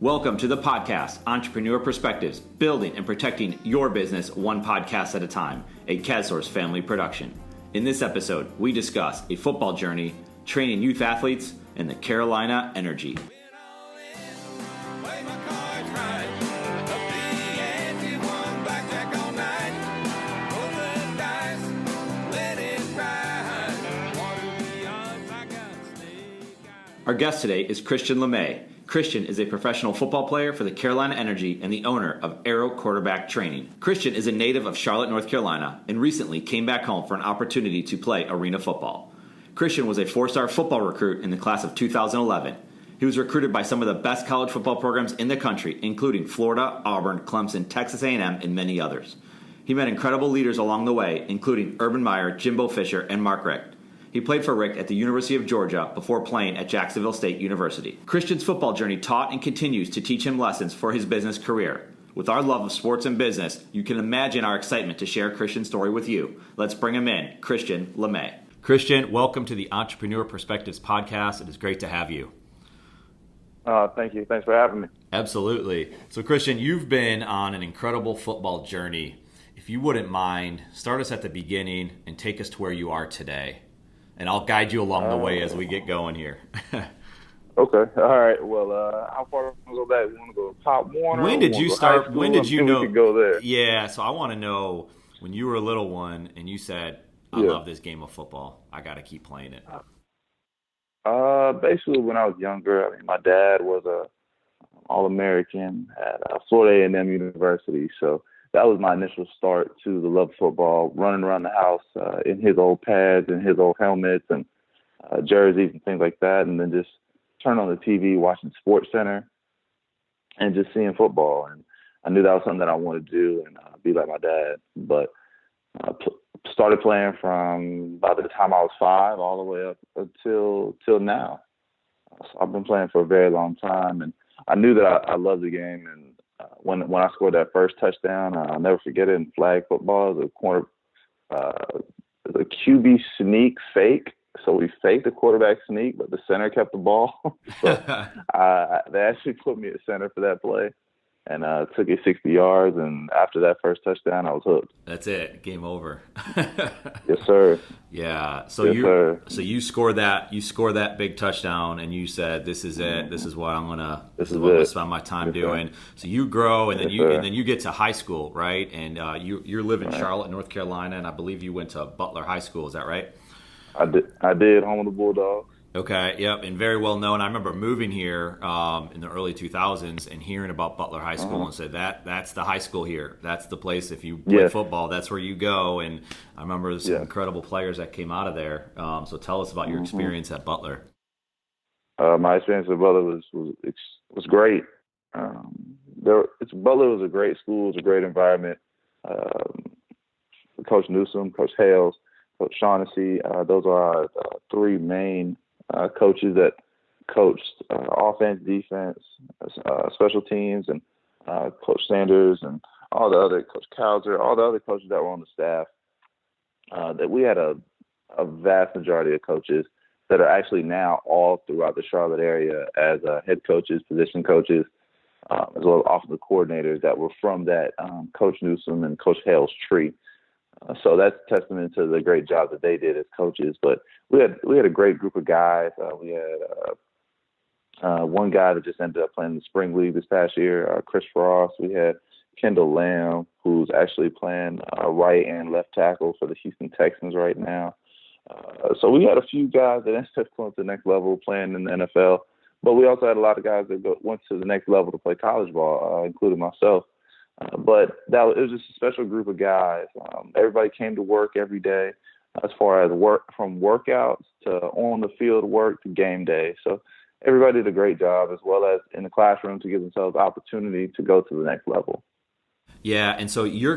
Welcome to the podcast, Entrepreneur Perspectives, building and protecting your business one podcast at a time, a CADSource family production. In this episode, we discuss a football journey, training youth athletes, and the Carolina Energy. Our guest today is Christian LeMay. Christian is a professional football player for the Carolina Energy and the owner of Arrow Quarterback Training. Christian is a native of Charlotte, North Carolina, and recently came back home for an opportunity to play arena football. Christian was a four-star football recruit in the class of 2011. He was recruited by some of the best college football programs in the country, including Florida, Auburn, Clemson, Texas A&M, and many others. He met incredible leaders along the way, including Urban Meyer, Jimbo Fisher, and Mark Richt. He played for Richt at the University of Georgia before playing at Jacksonville State University. Christian's football journey taught and continues to teach him lessons for his business career. With our love of sports and business, you can imagine our excitement to share Christian's story with you. Let's bring him in, Christian LeMay. Christian, welcome to the Entrepreneur Perspectives podcast. It is great to have you. Thank you. Thanks for having me. Absolutely. So, Christian, you've been on an incredible football journey. If you wouldn't mind, start us at the beginning and take us to where you are today. And I'll guide you along the way as we get going here. Okay. All right. Well, how far do we go back? We want to go top one? When did you start? When did you know? We could go there. Yeah. So I want to know when you were a little one and you said, I love this game of football. I got to keep playing it. Basically, when I was younger, I mean, my dad was a All-American at Florida A&M University. So that was my initial start to the love of football, running around the house in his old pads and his old helmets and jerseys and things like that, and then just turn on the TV, watching Sports Center, and just seeing football. And I knew that was something that I wanted to do and be like my dad. But started playing from about the time I was 5 all the way up until now. So I've been playing for a very long time, and I knew that I loved the game. And when I scored that first touchdown, I'll never forget it in flag football. The QB sneak fake. So we faked the quarterback sneak, but the center kept the ball. So they actually put me at center for that play, and took it 60 yards. And after that first touchdown, I was hooked. That's it. Game over. Yes, sir. Yeah. So you scored that big touchdown, and you said, "This is it. This is what I'm gonna spend my time doing." Sir. So you grow, and then you get to high school, right? And you live in Charlotte, North Carolina, and I believe you went to Butler High School. Is that right? I did. Home of the Bulldogs. Okay, yep, and very well known. I remember moving here in the early 2000s and hearing about Butler High School and said, that's the high school here. That's the place. If you play football, that's where you go. And I remember some incredible players that came out of there. So tell us about your experience at Butler. My experience at Butler was great. Butler was a great school. It was a great environment. Coach Newsom, Coach Hales, Coach Shaughnessy, those are our three main coaches that coached offense, defense, special teams, and Coach Sanders and all the other, Coach Cowser, all the other coaches that were on the staff. That we had a vast majority of coaches that are actually now all throughout the Charlotte area as head coaches, position coaches, as well as offensive coordinators that were from that Coach Newsom and Coach Hale's tree. So that's a testament to the great job that they did as coaches. But we had a great group of guys. We had one guy that just ended up playing the spring league this past year, Chris Frost. We had Kendall Lamb, who's actually playing right and left tackle for the Houston Texans right now. So we had a few guys that ended up going to the next level playing in the NFL. But we also had a lot of guys that went to the next level to play college ball, including myself. But it was just a special group of guys. Everybody came to work every day, as far as work, from workouts to on the field work to game day. So everybody did a great job, as well as in the classroom, to give themselves opportunity to go to the next level. Yeah, and so you're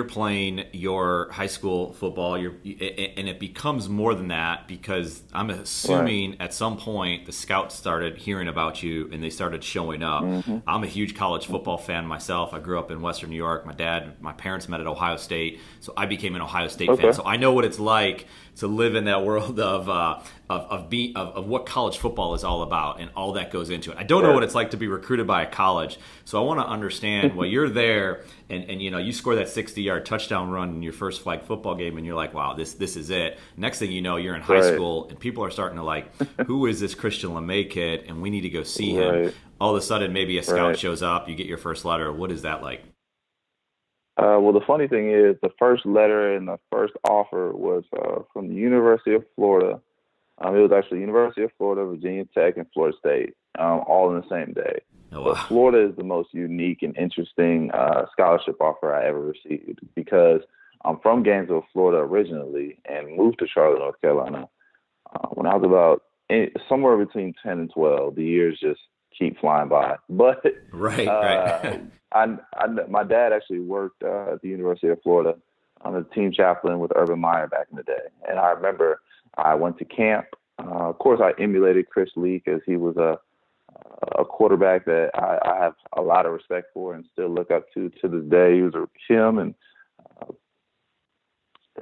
playing your high school football, and it becomes more than that, because I'm assuming at some point the scouts started hearing about you and they started showing up. I'm a huge college football fan myself. I grew up in Western New York. My parents met at Ohio State, so I became an Ohio State fan. So I know what it's like to live in that world of of what college football is all about and all that goes into it. I don't know what it's like to be recruited by a college, so I want to understand. Well, you're there, and you score that 60-yard touchdown run in your first flag football game, and you're like, wow, this is it. Next thing you know, you're in high school, and people are starting to like, who is this Christian LeMay kid? And we need to go see him. All of a sudden, maybe a scout shows up. You get your first letter. What is that like? Well, the funny thing is, the first letter and the first offer was from the University of Florida. It was actually University of Florida, Virginia Tech, and Florida State, all in the same day. Oh, wow. But Florida is the most unique and interesting scholarship offer I ever received because I'm from Gainesville, Florida originally and moved to Charlotte, North Carolina. When I was about somewhere between 10 and 12, the years just keep flying by. But right. my dad actually worked at the University of Florida. I'm a team chaplain with Urban Meyer back in the day. And I remember I went to camp. Of course, I emulated Chris Lee because he was a quarterback that I have a lot of respect for and still look up to this day. He was him and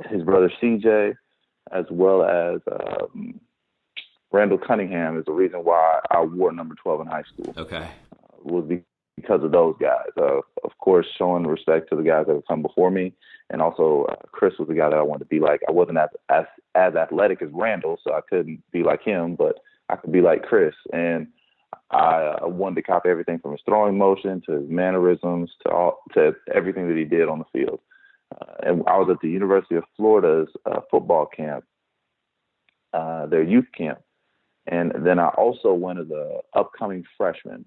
his brother CJ, as well as Randall Cunningham is the reason why I wore number 12 in high school. Okay. Was because of those guys. Of course, showing respect to the guys that have come before me. And also, Chris was the guy that I wanted to be like. I wasn't as athletic as Randall, so I couldn't be like him, but I could be like Chris. And I wanted to copy everything from his throwing motion to his mannerisms to everything that he did on the field. And I was at the University of Florida's football camp, their youth camp. And then I also went as an upcoming freshman.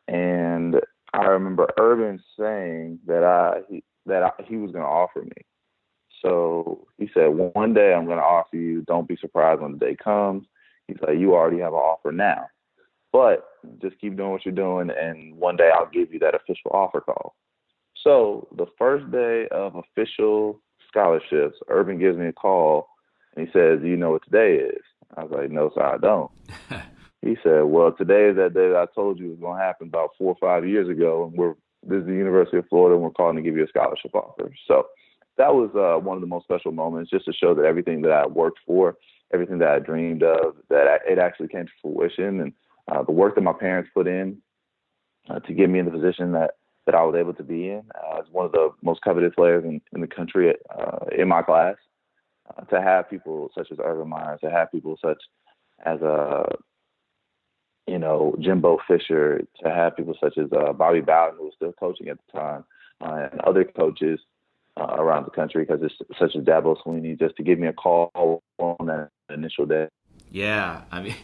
And I remember Urban saying that he was going to offer me. So he said, one day I'm going to offer you. Don't be surprised when the day comes. He's like, you already have an offer now. But just keep doing what you're doing, and one day I'll give you that official offer call. So the first day of official scholarships, Urban gives me a call, and he says, do you know what today is? I was like, no, sir, I don't. He said, well, today is that day that I told you was going to happen about 4 or 5 years ago, and this is the University of Florida, and we're calling to give you a scholarship offer. So that was one of the most special moments, just to show that everything that I worked for, everything that I dreamed of, that it actually came to fruition, and the work that my parents put in to get me in the position that I was able to be in as one of the most coveted players in the country in my class. To have people such as Urban Meyer, to have people such as Jimbo Fisher, to have people such as Bobby Bowden, who was still coaching at the time, and other coaches around the country, because it's such as Dabo Sweeney, just to give me a call on that initial day. Yeah, I mean,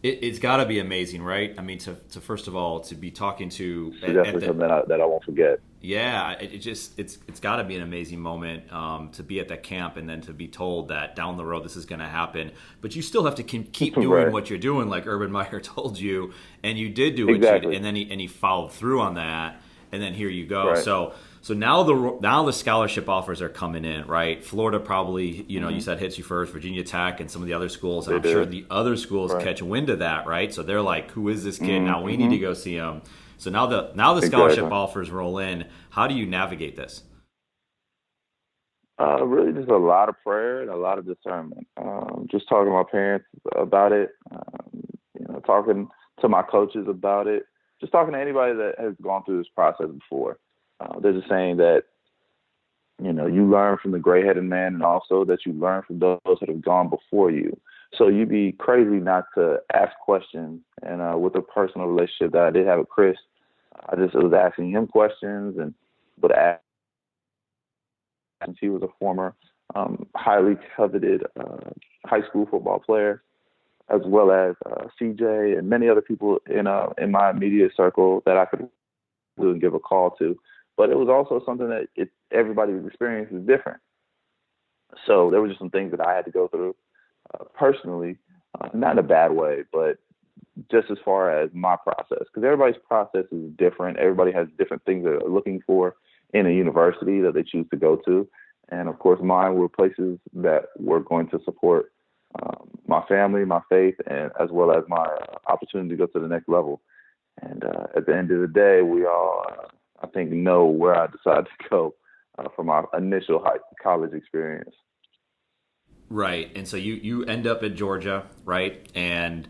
it's got to be amazing, right? I mean, to first of all, to be talking to definitely something that I won't forget. Yeah, it's got to be an amazing moment to be at that camp and then to be told that down the road this is going to happen. But you still have to keep doing right. what you're doing, like Urban Meyer told you, and you did do exactly. and then he followed through on that, and then here you go. Right. So now the scholarship offers are coming in, right? Florida probably, you said hits you first, Virginia Tech and some of the other schools. And I'm sure the other schools right. catch wind of that, right? So they're like, who is this kid? Now we need to go see him. So now the scholarship offers roll in. How do you navigate this? Really just a lot of prayer and a lot of discernment. Just talking to my parents about it, talking to my coaches about it, just talking to anybody that has gone through this process before. There's a saying that, you learn from the gray-headed man, and also that you learn from those that have gone before you. So you'd be crazy not to ask questions. And with a personal relationship that I did have with Chris, I just was asking him questions and would ask. And he was a former highly coveted high school football player, as well as CJ and many other people in my immediate circle that I could do and give a call to. But it was also something that everybody's experience is different. So there were just some things that I had to go through personally, not in a bad way, but just as far as my process, because everybody's process is different. Everybody has different things that they're looking for in a university that they choose to go to. And of course, mine were places that were going to support my family, my faith, and as well as my opportunity to go to the next level. And at the end of the day, we all, I think, know where I decided to go for my initial college experience. Right. And so you end up at Georgia, right? And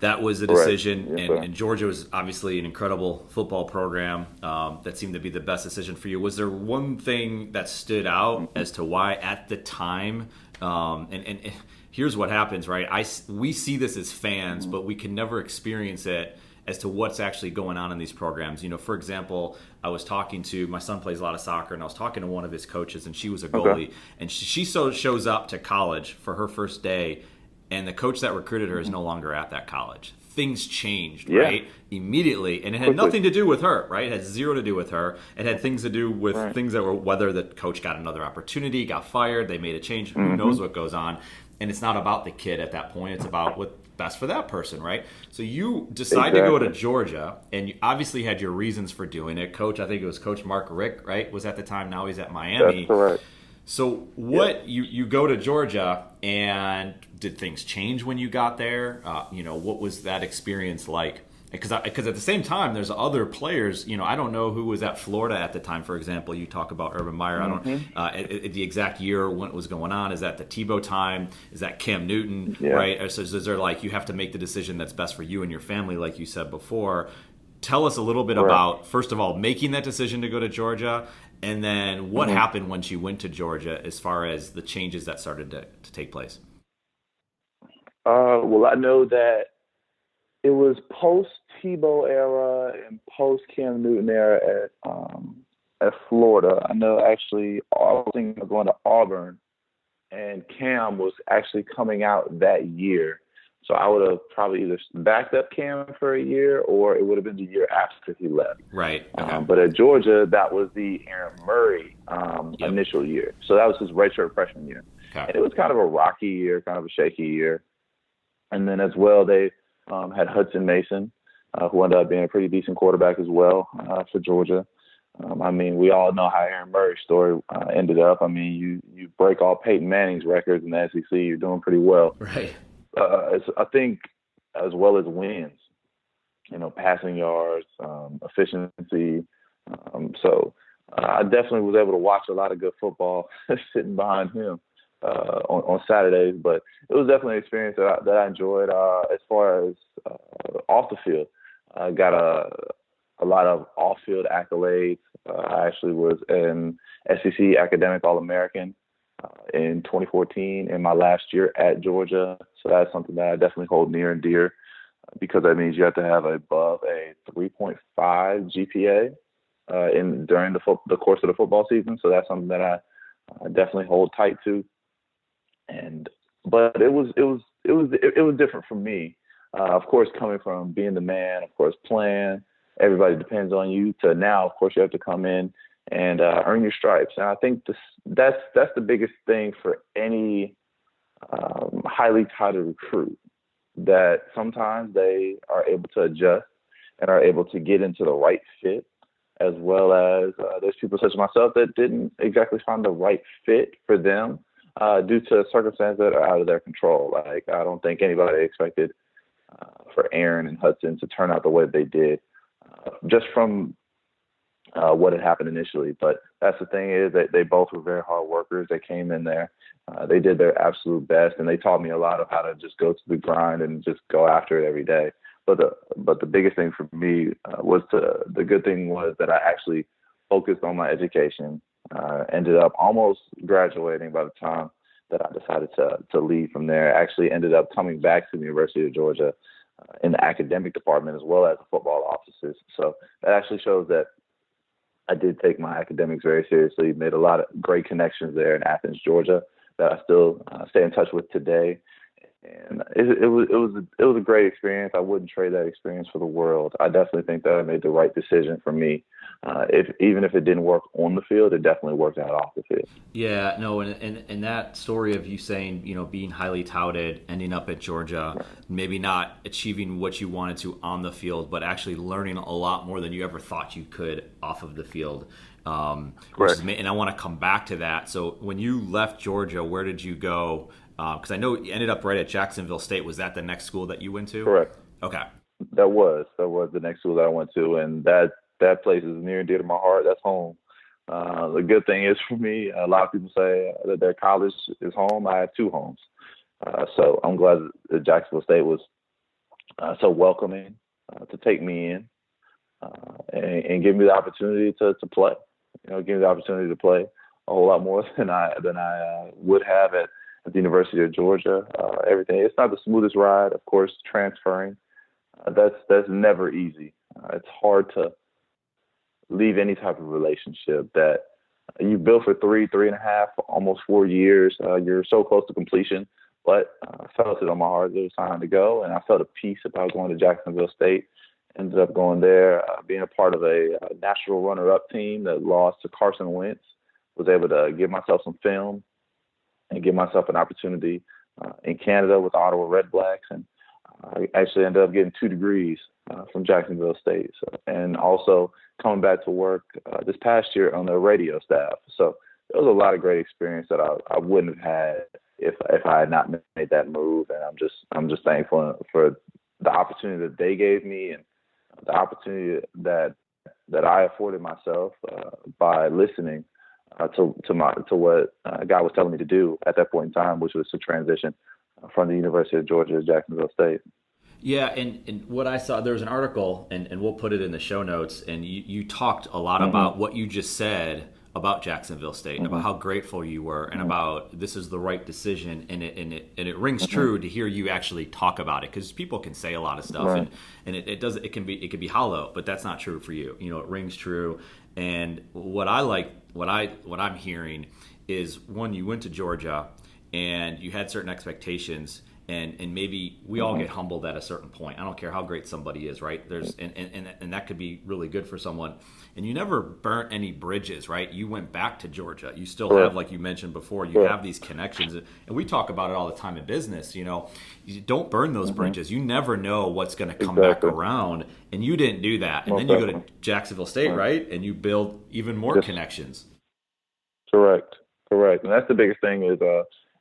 that was a Correct. decision. Yes, sir. And Georgia was obviously an incredible football program that seemed to be the best decision for you. Was there one thing that stood out as to why at the time? And here's what happens, right? We see this as fans, but we can never experience it as to what's actually going on in these programs. For example, I was talking to, my son plays a lot of soccer, and I was talking to one of his coaches, and she was a goalie. Okay. And she shows up to college for her first day, and the coach that recruited her is no longer at that college. Things changed, right? Immediately. And it had nothing to do with her, right? It had zero to do with her. It had things to do with things that were whether the coach got another opportunity, got fired, they made a change, who knows what goes on. And it's not about the kid at that point. It's about what's best for that person, right? So you decide to go to Georgia, and you obviously had your reasons for doing it. Coach, I think it was Coach Mark Richt, right, was at the time. Now he's at Miami. That's correct. So you go to Georgia, and did things change when you got there? What was that experience like? Because at the same time, there's other players. I don't know who was at Florida at the time. For example, you talk about Urban Meyer. I don't the exact year when it was going on. Is that the Tebow time? Is that Cam Newton? Yeah. Right? Or so is there like you have to make the decision that's best for you and your family, like you said before? Tell us a little bit about, first of all, making that decision to go to Georgia, and then what happened once you went to Georgia as far as the changes that started to take place. Well, I know that it was post Tebow era and post Cam Newton era at Florida. I know actually I was thinking of going to Auburn, and Cam was actually coming out that year. So I would have probably either backed up Cam for a year, or it would have been the year after he left. Right. Okay. But at Georgia, that was the Aaron Murray initial year. So that was his redshirt freshman year. Okay. And it was kind of a rocky year, kind of a shaky year. And then as well, they had Hudson Mason, who ended up being a pretty decent quarterback as well for Georgia. We all know how Aaron Murray's story ended up. You break all Peyton Manning's records in the SEC, you're doing pretty well. Right. I think as well as wins, passing yards, efficiency. So I definitely was able to watch a lot of good football sitting behind him on Saturdays. But it was definitely an experience that I enjoyed. As far as off the field, I got a lot of off-field accolades. I actually was an SEC Academic All-American in 2014 in my last year at Georgia. So that's something that I definitely hold near and dear, because that means you have to have above a 3.5 GPA during the course of the football season. So that's something that I definitely hold tight to. But it was different for me. Of course, coming from being the man, of course, playing, everybody depends on you, to now, of course, you have to come in and earn your stripes. And I think that's the biggest thing for any highly touted recruit, that sometimes they are able to adjust and are able to get into the right fit, as well as there's people such as myself that didn't exactly find the right fit for them due to circumstances that are out of their control. Like, I don't think anybody expected for Aaron and Hudson to turn out the way they did, just from what had happened initially. But that's the thing, is that they both were very hard workers. They came in there, they did their absolute best, and they taught me a lot of how to just go to the grind and just go after it every day. But the biggest thing for me the good thing was that I actually focused on my education. Ended up almost graduating by the time that I decided to leave from there. I actually ended up coming back to the University of Georgia in the academic department as well as the football offices. So that actually shows that I did take my academics very seriously, made a lot of great connections there in Athens, Georgia, that I still stay in touch with today. And it was a great experience. I wouldn't trade that experience for the world. I definitely think that I made the right decision for me. Even if it didn't work on the field, it definitely worked out off the field. Yeah, no, and that story of you saying, being highly touted, ending up at Georgia, right, maybe not achieving what you wanted to on the field, but actually learning a lot more than you ever thought you could off of the field. And I want to come back to that. So when you left Georgia, where did you go? Because I know you ended up right at Jacksonville State. Was that the next school that you went to? Correct. Okay. That was the next school that I went to, and that place is near and dear to my heart. That's home. The good thing is for me, a lot of people say that their college is home. I have two homes. So I'm glad that Jacksonville State was so welcoming to take me in and give me the opportunity to play. Give me the opportunity to play a whole lot more than I would have at the University of Georgia. Everything, it's not the smoothest ride, of course. Transferring, that's never easy. It's hard to leave any type of relationship that you built for 3.5, almost 4 years. You're so close to completion, but I felt it on my heart. It was time to go, and I felt a peace about going to Jacksonville State. Ended up going there, being a part of a national runner-up team that lost to Carson Wentz. Was able to give myself some film and give myself an opportunity in Canada with the Ottawa Red Blacks, and I actually ended up getting 2 degrees from Jacksonville State, and also coming back to work this past year on the radio staff. So there was a lot of great experience that I wouldn't have had if I had not made that move, and I'm just thankful for the opportunity that they gave me and the opportunity that I afforded myself by listening to what God was telling me to do at that point in time, which was to transition from the University of Georgia to Jacksonville State. Yeah, and what I saw, there was an article, and we'll put it in the show notes, and you talked a lot about what you just said about Jacksonville State, and about how grateful you were, and about this is the right decision, and it rings true to hear you actually talk about it, because people can say a lot of stuff, and it can be hollow, but that's not true for you. It rings true. And what I'm hearing is, one, you went to Georgia and you had certain expectations, and maybe we all get humbled at a certain point. I don't care how great somebody is, right? There's and that could be really good for someone. And you never burnt any bridges, right? You went back to Georgia. You still have, like you mentioned before, you have these connections, and we talk about it all the time in business. You don't burn those bridges. You never know what's going to come back around, and you didn't do that. And then you go to Jacksonville State, right? And you build even more connections. Correct. And that's the biggest thing is,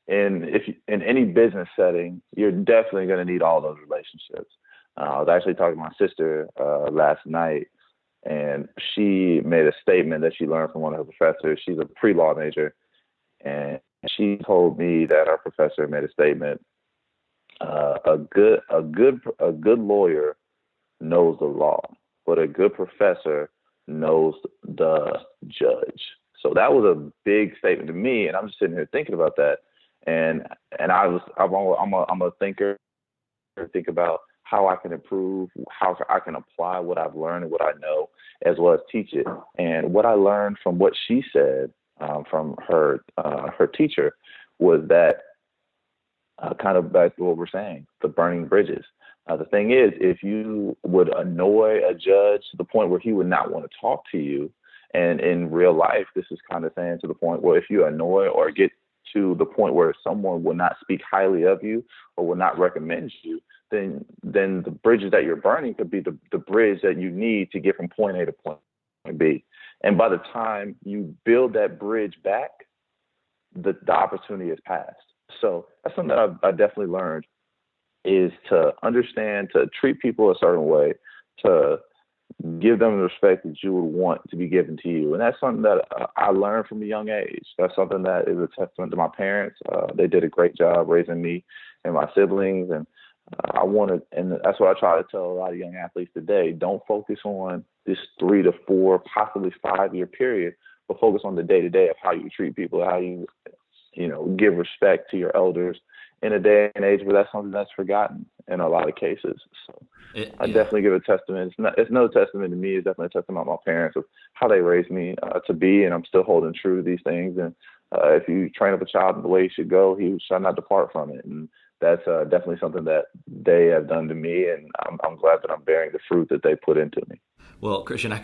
in any business setting, you're definitely going to need all those relationships. I was actually talking to my sister last night, and she made a statement that she learned from one of her professors. She's a pre-law major, and she told me that our professor made a statement. A good lawyer knows the law, but a good professor knows the judge. So that was a big statement to me, and I'm just sitting here thinking about that. And I'm a thinker. Think about how I can improve, how I can apply what I've learned and what I know, as well as teach it. And what I learned from what she said from her teacher was that kind of back to what we're saying, the burning bridges. The thing is, if you would annoy a judge to the point where he would not want to talk to you, and in real life, this is kind of saying to the point where if you annoy or get to the point where someone will not speak highly of you or will not recommend you, then the bridges that you're burning could be the bridge that you need to get from point A to point B. And by the time you build that bridge back, the opportunity is passed. So that's something that I definitely learned, is to understand, to treat people a certain way, to give them the respect that you would want to be given to you. And that's something that I learned from a young age. That's something that is a testament to my parents. They did a great job raising me and my siblings. And and that's what I try to tell a lot of young athletes today. Don't focus on this 3 to 4, possibly 5-year period, but focus on the day-to-day of how you treat people, how you give respect to your elders in a day and age where that's something that's forgotten in a lot of cases. So I definitely give a testament. It's no testament to me. It's definitely a testament to my parents of how they raised me to be, and I'm still holding true to these things. And if you train up a child in the way he should go, he shall not depart from it. And that's definitely something that they have done to me, and I'm glad that I'm bearing the fruit that they put into me. Well, Christian, I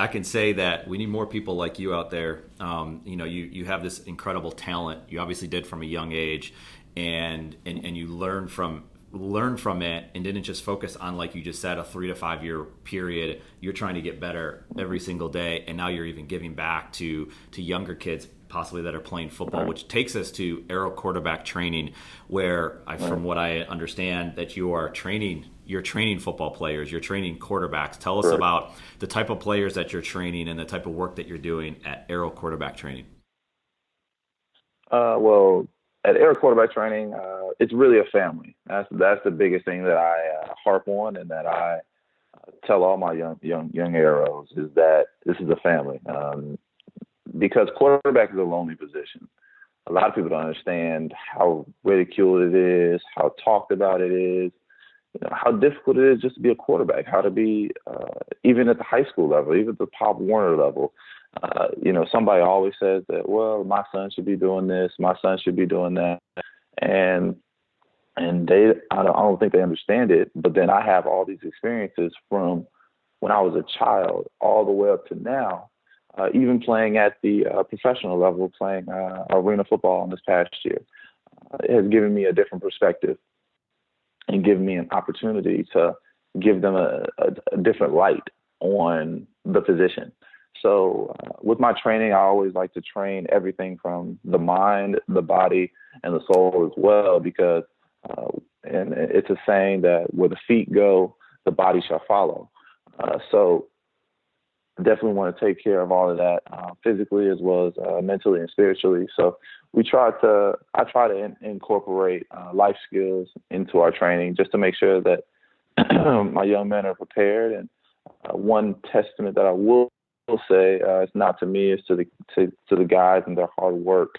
can say that we need more people like you out there. You have this incredible talent. You obviously did from a young age, and you learn from it, and didn't just focus on, like you just said, a 3 to 5 year period. You're trying to get better every single day, and now you're even giving back to younger kids possibly that are playing football, which takes us to Aero quarterback training, where from what I understand, that you are training you're training football players, you're training quarterbacks. Tell us Correct. about the type of players that you're training and the type of work that you're doing at Arrow Quarterback Training. Well, at Air Quarterback Training, it's really a family. That's the biggest thing that I harp on, and that I tell all my young Arrows, is that this is a family. Because quarterback is a lonely position. A lot of people don't understand how ridiculed it is, how talked about it is, how difficult it is just to be a quarterback, how to be, even at the high school level, even at the Pop Warner level. Somebody always says that, well, my son should be doing this, my son should be doing that. And I don't think they understand it. But then I have all these experiences from when I was a child all the way up to now, even playing at the professional level, playing arena football in this past year. It has given me a different perspective and given me an opportunity to give them a different light on the position. So with my training, I always like to train everything from the mind, the body, and the soul as well, because and it's a saying that where the feet go, the body shall follow. So definitely want to take care of all of that physically as well as mentally and spiritually. So I try to incorporate life skills into our training just to make sure that my young men are prepared. And one testament that I will say, it's not to me, it's to the guys and their hard work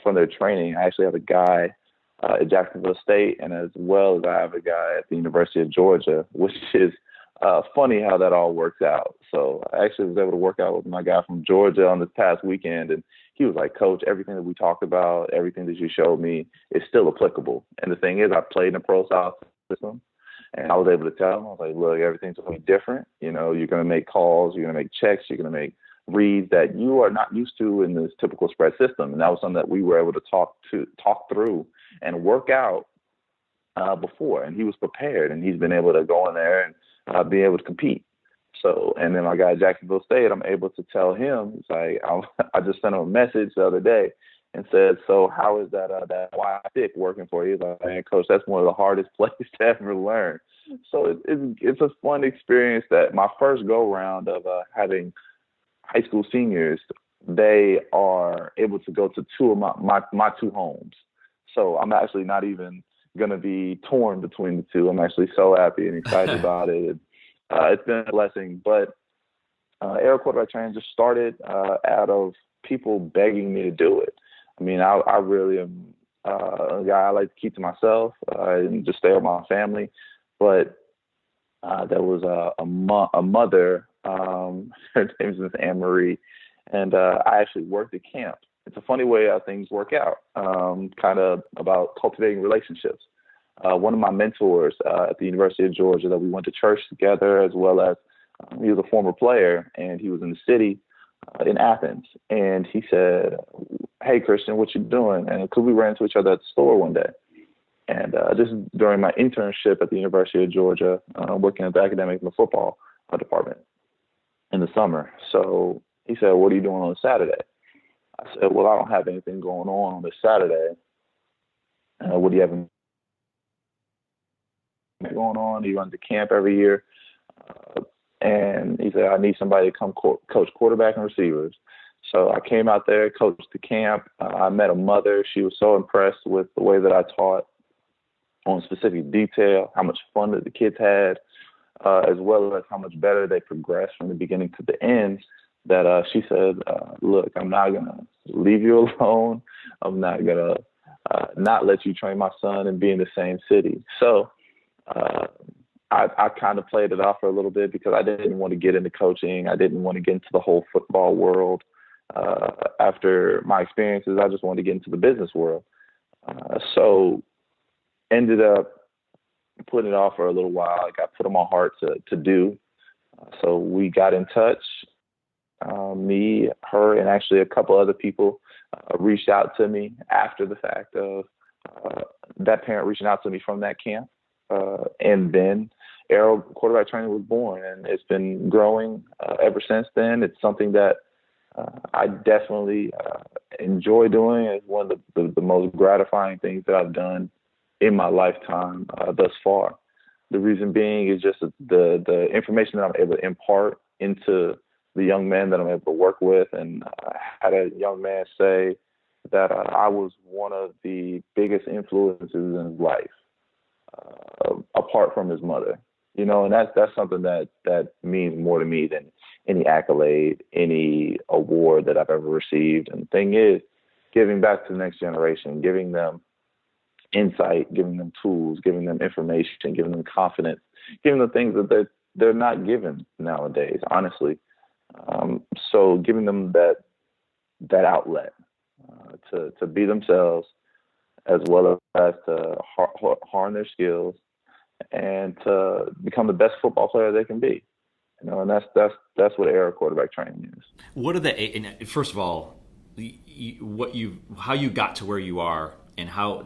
from their training. I actually have a guy at Jacksonville State, and as well as I have a guy at the University of Georgia, which is funny how that all works out. So I actually was able to work out with my guy from Georgia on this past weekend, and he was like, Coach, everything that we talked about, everything that you showed me is still applicable. And the thing is, I played in a pro style system, and I was able to tell him, I was like, look, everything's going to be different. You're going to make calls, you're going to make checks, you're going to make reads that you are not used to in this typical spread system. And that was something that we were able to talk through and work out before. And he was prepared, and he's been able to go in there and be able to compete. So, and then my guy at Jacksonville State, I'm able to tell him, it's like, I just sent him a message the other day and said, so how is that Y stick working for you? He's like, man, Coach, that's one of the hardest plays to ever learn. So it's a fun experience that my first go round of having high school seniors, they are able to go to two of my two homes. So I'm actually not even going to be torn between the two. I'm actually so happy and excited about it. It's been a blessing. But Air Quarterback Training just started out of people begging me to do it. I mean, I really am a guy I like to keep to myself and just stay with my family. But there was a mother, her name is Miss Anne Marie, and I actually worked at camp. It's a funny way how things work out, kind of about cultivating relationships. One of my mentors at the University of Georgia that we went to church together, as well as he was a former player, and he was in the city in Athens. And he said, hey, Christian, what you doing? And because we ran into each other at the store one day. And this is during my internship at the University of Georgia, working at the academic and the football department in the summer. So he said, what are you doing on Saturday? I said, well, I don't have anything going on this Saturday. What do you have going on? He runs a camp every year. And he said, I need somebody to come coach quarterback and receivers. So I came out there, coached the camp. I met a mother. She was so impressed with the way that I taught on specific detail, how much fun that the kids had, as well as how much better they progressed from the beginning to the end, that she said, look, I'm not going to leave you alone. I'm not going to not let you train my son and be in the same city. So I kind of played it off for a little bit because I didn't want to get into coaching. I didn't want to get into the whole football world. After my experiences, I just wanted to get into the business world. So ended up putting it off for a little while. I got put on my heart to do. So we got in touch. Me, her, and actually a couple other people reached out to me after the fact of that parent reaching out to me from that camp. And then Arrow Quarterback Training was born, and it's been growing ever since then. It's something that I definitely enjoy doing. It's one of the most gratifying things that I've done in my lifetime thus far. The reason being is just the information that I'm able to impart into the young men that I'm able to work with. And I had a young man say that I was one of the biggest influences in his life, apart from his mother. And that's something that means more to me than any accolade, any award that I've ever received. And the thing is, giving back to the next generation, giving them insight, giving them tools, giving them information, giving them confidence, giving them things that they're not given nowadays, honestly. So giving them that outlet to be themselves, as well as to hone their skills and to become the best football player they can be. And that's what era quarterback training is. What are first of all, how you got to where you are, and how,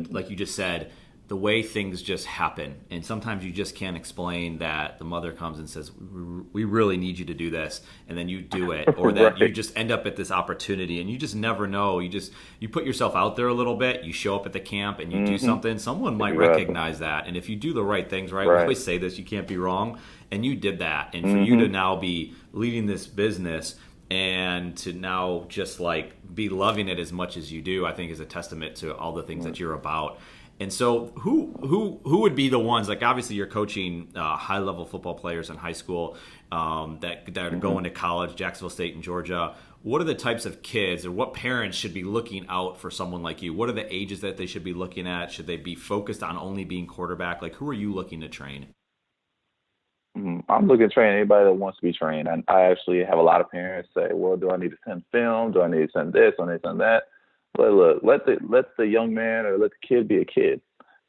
like you just said, the way things just happen. And sometimes you just can't explain that the mother comes and says, we really need you to do this. And then you do it, or that you just end up at this opportunity, and you just never know. You put yourself out there a little bit, you show up at the camp and you do something, someone might recognize that. And if you do the right things, right? We always say this, you can't be wrong. And you did that. And for you to now be leading this business and to now just like be loving it as much as you do, I think is a testament to all the things that you're about. And so who would be the ones, like obviously you're coaching high-level football players in high school that are going to college, Jacksonville State and Georgia. What are the types of kids, or what parents should be looking out for someone like you? What are the ages that they should be looking at? Should they be focused on only being quarterback? Like, who are you looking to train? I'm looking to train anybody that wants to be trained. And I actually have a lot of parents say, well, do I need to send film? Do I need to send this? Do I need to send that? But look, let the young man or let the kid be a kid,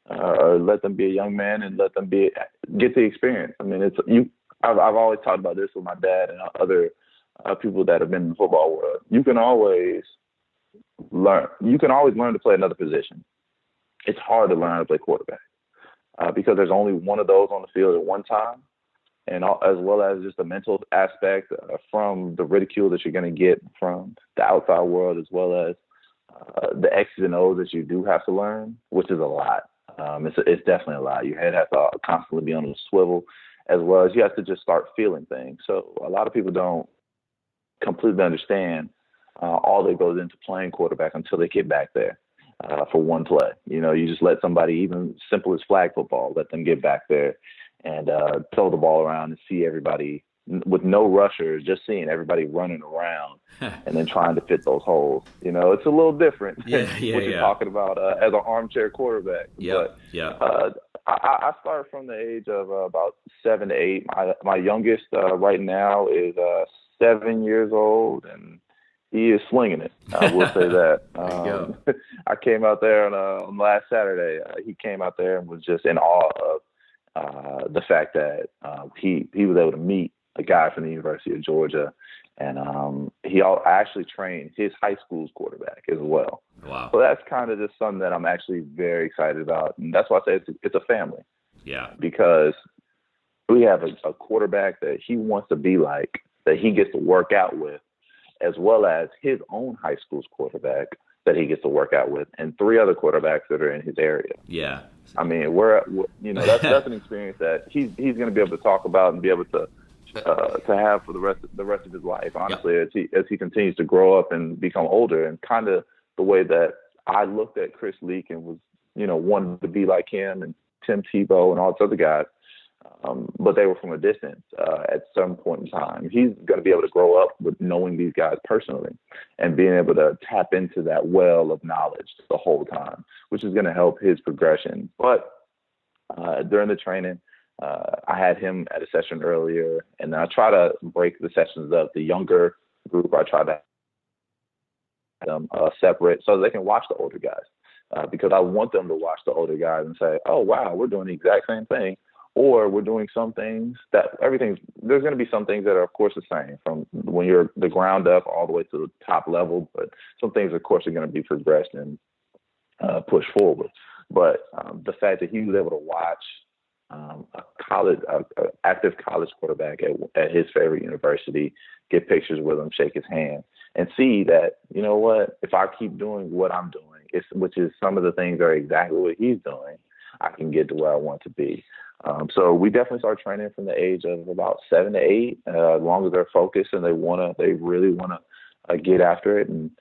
or let them be a young man and let them get the experience. I mean, I've always talked about this with my dad and other people that have been in the football world. You can always learn. You can always learn to play another position. It's hard to learn how to play quarterback because there's only one of those on the field at one time, and as well as just the mental aspect from the ridicule that you're going to get from the outside world, as well as the X's and O's that you do have to learn, which is a lot. It's definitely a lot. Your head has to constantly be on a swivel, as well as you have to just start feeling things. So a lot of people don't completely understand all that goes into playing quarterback until they get back there for one play. You just let somebody, even simple as flag football, let them get back there and throw the ball around and see everybody with no rushers, just seeing everybody running around and then trying to fit those holes. It's a little different than what you're talking about as an armchair quarterback. I started from the age of about 7 to 8. My youngest right now is 7 years old, and he is slinging it. I will say that. I came out there on last Saturday. He came out there and was just in awe of the fact that he was able to meet a guy from the University of Georgia, and I actually trained his high school's quarterback as well. Wow! So that's kind of just something that I'm actually very excited about, and that's why I say it's a family. Yeah. Because we have a quarterback that he wants to be like, that he gets to work out with, as well as his own high school's quarterback that he gets to work out with, and 3 other quarterbacks that are in his area. Yeah. I mean, that's an experience that he's going to be able to talk about and be able to have for the rest of his life, honestly, as he continues to grow up and become older. And kind of the way that I looked at Chris Leak and was, wanting to be like him, and Tim Tebow and all those other guys, but they were from a distance at some point in time. He's going to be able to grow up with knowing these guys personally and being able to tap into that well of knowledge the whole time, which is going to help his progression. But during the training, I had him at a session earlier, and I try to break the sessions up. The younger group, I try to have them separate so they can watch the older guys, because I want them to watch the older guys and say, oh, wow, we're doing the exact same thing. Or we're doing some things there's going to be some things that are, of course, the same from when you're the ground up all the way to the top level. But some things, of course, are going to be progressed and pushed forward. But the fact that he was able to watch active college quarterback at his favorite university, get pictures with him, shake his hand, and see that, you know what, if I keep doing what I'm doing, which is some of the things are exactly what he's doing, I can get to where I want to be. So we definitely start training from the age of about 7 to 8, as long as they're focused and they really want to get after it and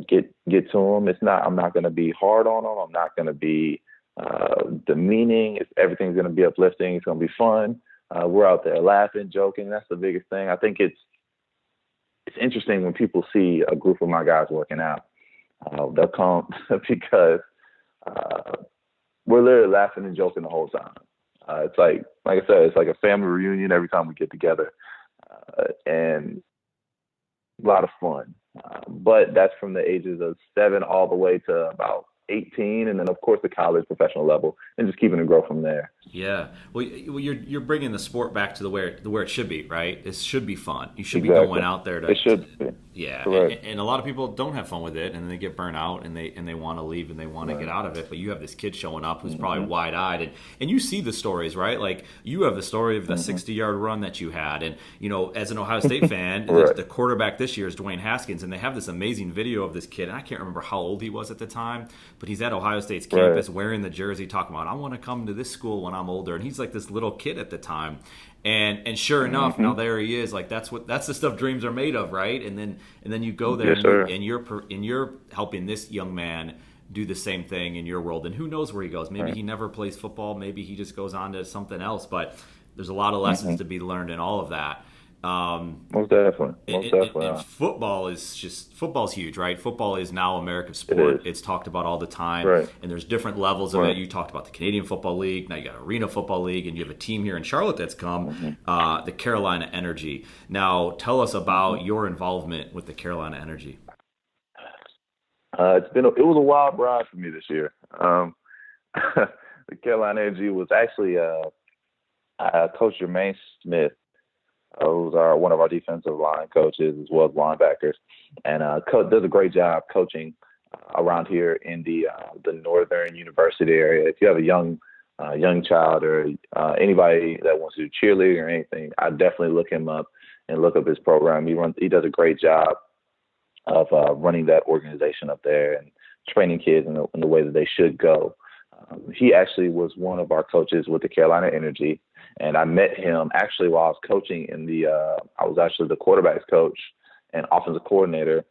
get to them. I'm not going to be hard on them. I'm not going to be demeaning. Everything's going to be uplifting. It's going to be fun. We're out there laughing, joking. That's the biggest thing. I think it's interesting when people see a group of my guys working out. They'll come because we're literally laughing and joking the whole time. It's like I said, it's like a family reunion every time we get together, and a lot of fun. But that's from the ages of 7 all the way to about 18, and then of course the college professional level, and just keeping it grow from there. Yeah, well, you're bringing the sport back to where it should be, right? It should be fun. You should Exactly. be going out there to. It should be. Yeah, Correct. and a lot of people don't have fun with it, and then they get burnt out, and they want to leave, and they want to get out of it. But you have this kid showing up who's probably wide-eyed, and you see the stories, right? Like you have the story of the 60-yard run that you had, and as an Ohio State fan, Right. the quarterback this year is Dwayne Haskins, and they have this amazing video of this kid. And I can't remember how old he was at the time, but he's at Ohio State's campus wearing the jersey, talking about, I want to come to this school when I'm older, and he's like this little kid at the time. And sure enough, now there he is. Like that's the stuff dreams are made of, right? And then you go there, Yes, and you're helping this young man do the same thing in your world. And who knows where he goes? Maybe he never plays football. Maybe he just goes on to something else. But there's a lot of lessons to be learned in all of that. Most definitely. And football's huge, right? Football is now America's sport. It's talked about all the time, right. And there's different levels of it. You talked about the Canadian Football League. Now you got Arena Football League, and you have a team here in Charlotte that's come, the Carolina Energy. Now, tell us about your involvement with the Carolina Energy. It was a wild ride for me this year. The Carolina Energy was actually Coach Jermaine Smith, who's one of our defensive line coaches as well as linebackers, and does a great job coaching around here in the Northern University area. If you have a young child or anybody that wants to do cheerleading or anything, I definitely look him up and look up his program. He does a great job of running that organization up there and training kids in the way that they should go. He actually was one of our coaches with the Carolina Energy, and I met him actually while I was coaching I was actually the quarterback's coach and offensive coordinator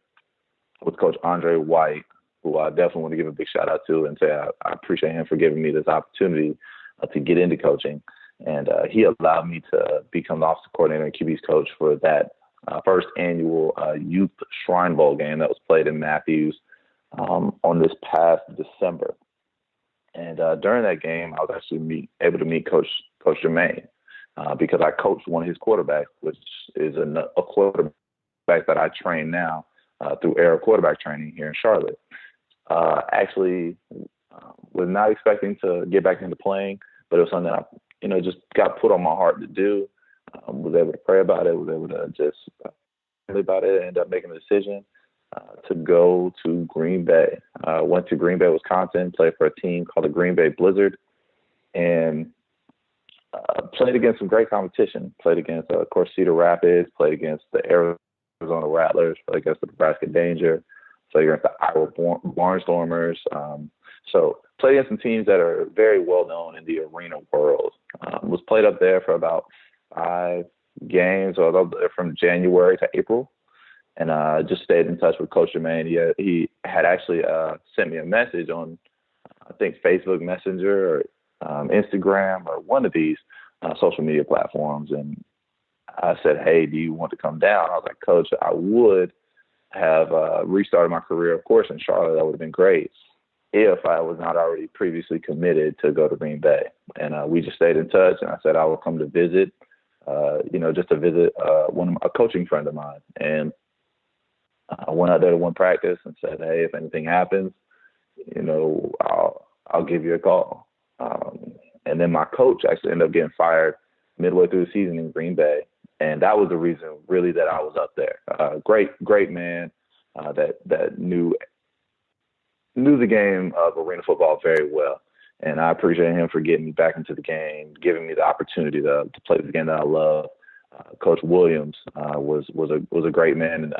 with Coach Andre White, who I definitely want to give a big shout out to and say I appreciate him for giving me this opportunity to get into coaching. And he allowed me to become the offensive coordinator and QB's coach for that first annual Youth Shrine Bowl game that was played in Matthews on this past December. And during that game, I was actually able to meet Coach Jermaine because I coached one of his quarterbacks, which is a quarterback that I train now through Aero quarterback training here in Charlotte. Actually, was not expecting to get back into playing, but it was something that I, just got put on my heart to do. Was able to pray about it. Was able to just think about it. Ended up making a decision to go to Green Bay. Went to Green Bay, Wisconsin, played for a team called the Green Bay Blizzard, and played against some great competition. Played against, of course, Cedar Rapids, played against the Arizona Rattlers, played against the Nebraska Danger, played against the Iowa Barnstormers. So played against some teams that are very well known in the arena world. Was played up there for about 5 games, or from January to April. And just stayed in touch with Coach Jermaine. He had actually sent me a message on, I think, Facebook Messenger or Instagram or one of these social media platforms. And I said, hey, do you want to come down? I was like, Coach, I would have restarted my career, of course, in Charlotte. That would have been great if I was not already previously committed to go to Green Bay. And we just stayed in touch, and I said I would come to visit, just to visit a coaching friend of mine. And I went out there to one practice and said, hey, if anything happens, I'll give you a call. And then my coach actually ended up getting fired midway through the season in Green Bay. And that was the reason really that I was up there. Great man that knew the game of arena football very well. And I appreciate him for getting me back into the game, giving me the opportunity to play the game that I love. Coach Williams was a great man, and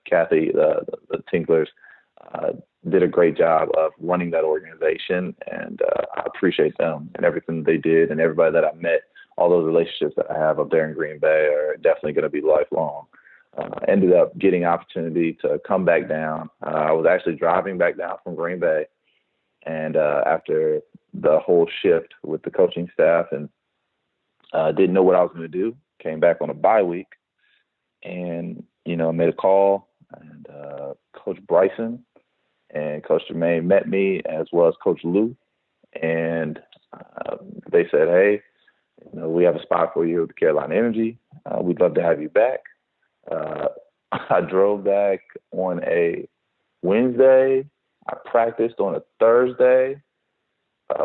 Kathy, the Tinklers, did a great job of running that organization, and I appreciate them and everything they did, and everybody that I met. All those relationships that I have up there in Green Bay are definitely going to be lifelong. Ended up getting opportunity to come back down. I was actually driving back down from Green Bay, and after the whole shift with the coaching staff, and didn't know what I was going to do. Came back on a bye week, and made a call, and Coach Bryson and Coach LeMay met me, as well as Coach Lou, and they said, "Hey, we have a spot for you at the Carolina Energy. We'd love to have you back." I drove back on a Wednesday. I practiced on a Thursday. I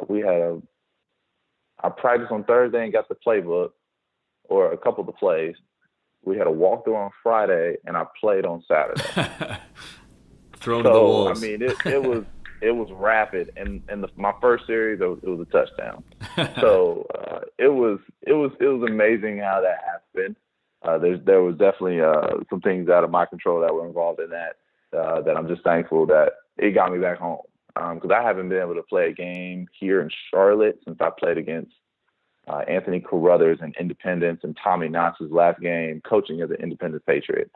practiced on Thursday and got the playbook, or a couple of the plays. We had a walkthrough on Friday, and I played on Saturday. Thrown to the wolves. I mean, it was rapid, and my first series it was a touchdown. So it was amazing how that happened. There was definitely some things out of my control that were involved in that I'm just thankful that it got me back home, because I haven't been able to play a game here in Charlotte since I played against Anthony Carruthers and Independence and Tommy Knox's last game coaching as an Independence Patriot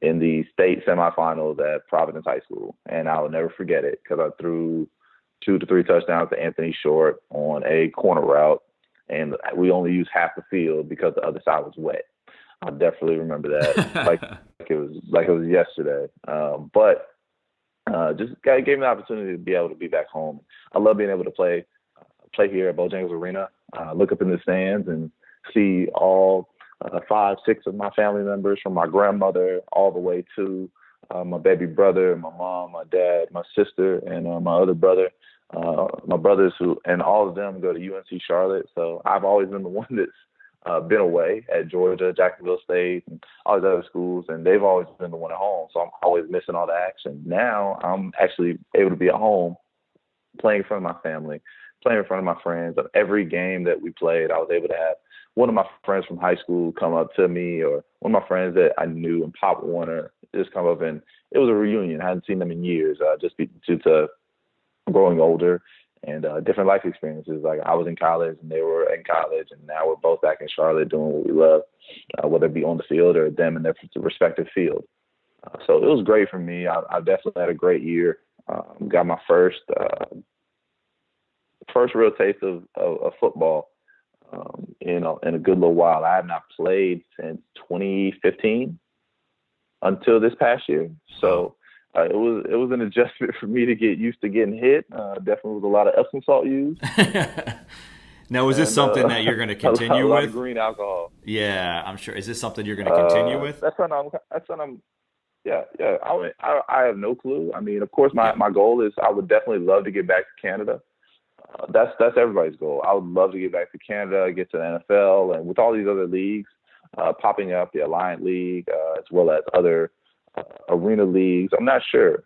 in the state semifinals at Providence High School. And I will never forget it, because I threw 2 to 3 touchdowns to Anthony Short on a corner route, and we only used half the field because the other side was wet. I definitely remember that like it was yesterday. But just gave me the opportunity to be able to be back home. I love being able to play here at Bojangles Arena. Look up in the stands and see all 5, 6 of my family members, from my grandmother all the way to my baby brother, my mom, my dad, my sister, and my other brother. My brothers and all of them go to UNC Charlotte. So I've always been the one that's been away at Georgia, Jacksonville State, and all these other schools, and they've always been the one at home. So I'm always missing all the action. Now I'm actually able to be at home, playing in front of my family, playing in front of my friends. Of every game that we played, I was able to have one of my friends from high school come up to me, or one of my friends that I knew in Pop Warner just come up, and it was a reunion. I hadn't seen them in years, just due to growing older and different life experiences. Like, I was in college and they were in college, and now we're both back in Charlotte doing what we love, whether it be on the field or them in their respective field. So it was great for me. I definitely had a great year. Got my first real taste of football in a good little while. I have not played since 2015 until this past year. So it was an adjustment for me to get used to getting hit. Definitely was a lot of Epsom salt used. Now, is this something that you're going to continue a lot with? Of green alcohol. Yeah, I'm sure. Is this something you're going to continue with? That's something I'm. Yeah. I have no clue. I mean, of course, my goal is, I would definitely love to get back to Canada. That's everybody's goal. I would love to get back to Canada, get to the NFL, and with all these other leagues popping up, the Alliant League, as well as other arena leagues. I'm not sure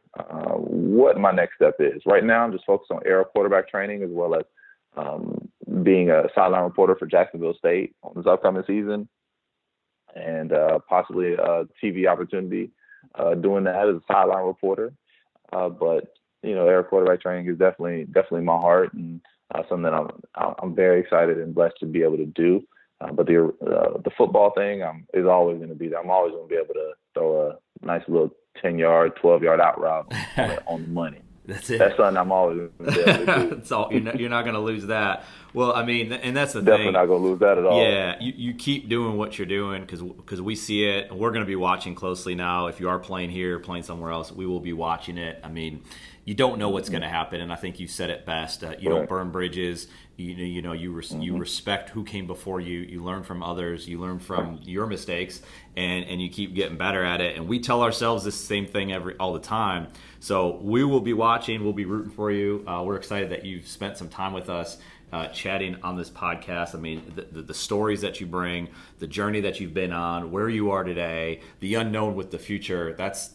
what my next step is. Right now, I'm just focused on aero quarterback training, as well as being a sideline reporter for Jacksonville State on this upcoming season, and possibly a TV opportunity doing that as a sideline reporter. But air quarterback training is definitely my heart, and something that I'm very excited and blessed to be able to do. But the football thing is always going to be there. I'm always going to be able to throw a nice little 10-yard, 12-yard out route on the money. That's it. That's something I'm always going to be able to do. That's all. You're not going to lose that. Well, I mean, and that's the Definitely thing. not going to lose that at all. Yeah, you keep doing what you're doing, because we see it, and we're going to be watching closely now. If you are playing here, playing somewhere else, we will be watching it. I mean, you don't know what's going to happen, and I think you said it best. You don't burn bridges. You respect who came before you. You learn from others. You learn from your mistakes, and you keep getting better at it. And we tell ourselves the same thing all the time. So we will be watching. We'll be rooting for you. We're excited that you've spent some time with us, chatting on this podcast. I mean, the stories that you bring, the journey that you've been on, where you are today, the unknown with the future. That's